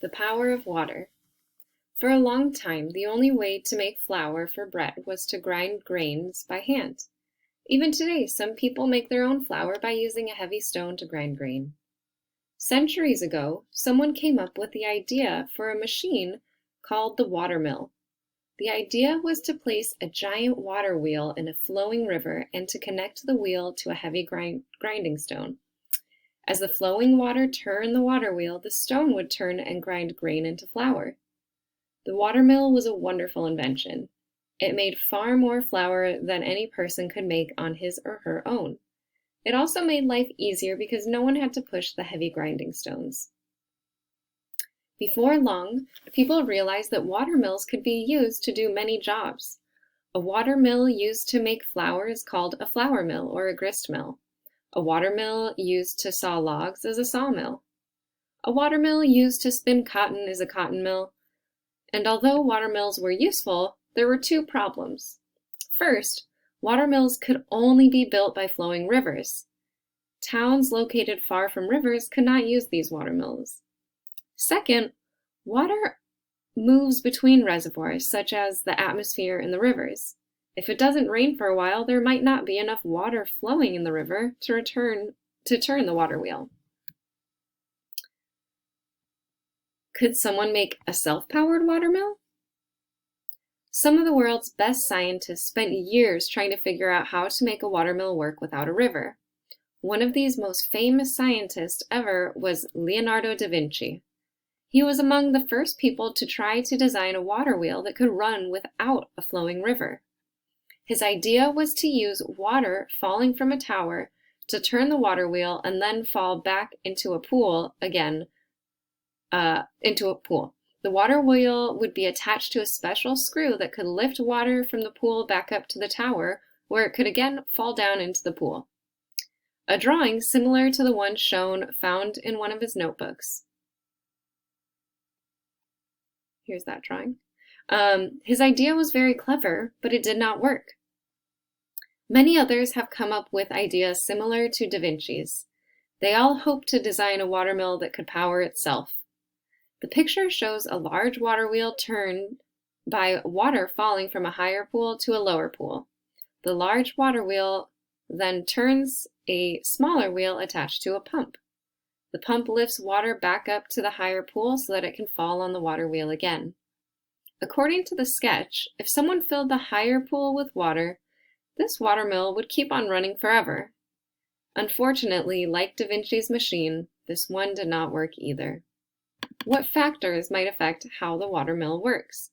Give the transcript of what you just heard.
The power of water. For a long time, the only way to make flour for bread was to grind grains by hand. Even today, some people make their own flour by using a heavy stone to grind grain. Centuries ago, someone came up with the idea for a machine called the watermill. The idea was to place a giant water wheel in a flowing river and to connect the wheel to a heavy grinding stone. As the flowing water turned the water wheel, the stone would turn and grind grain into flour. The watermill was a wonderful invention. It made far more flour than any person could make on his or her own. It also made life easier because no one had to push the heavy grinding stones. Before long, people realized that watermills could be used to do many jobs. A watermill used to make flour is called a flour mill or a grist mill. A watermill used to saw logs is a sawmill. A watermill used to spin cotton is a cotton mill. And although watermills were useful, there were two problems. First, watermills could only be built by flowing rivers. Towns located far from rivers could not use these watermills. Second, water moves between reservoirs, such as the atmosphere and the rivers. If it doesn't rain for a while, there might not be enough water flowing in the river to turn the water wheel. Could someone make a self-powered watermill? Some of the world's best scientists spent years trying to figure out how to make a watermill work without a river. One of these most famous scientists ever was Leonardo da Vinci. He was among the first people to try to design a water wheel that could run without a flowing river. His idea was to use water falling from a tower to turn the water wheel and then fall back into a pool again, The water wheel would be attached to a special screw that could lift water from the pool back up to the tower, where it could again fall down into the pool. A drawing similar to the one found in one of his notebooks. Here's that drawing. His idea was very clever, but it did not work. Many others have come up with ideas similar to Da Vinci's. They all hoped to design a watermill that could power itself. The picture shows a large water wheel turned by water falling from a higher pool to a lower pool. The large water wheel then turns a smaller wheel attached to a pump. The pump lifts water back up to the higher pool so that it can fall on the water wheel again. According to the sketch, if someone filled the higher pool with water, this watermill would keep on running forever. Unfortunately, like Da Vinci's machine, this one did not work either. What factors might affect how the watermill works?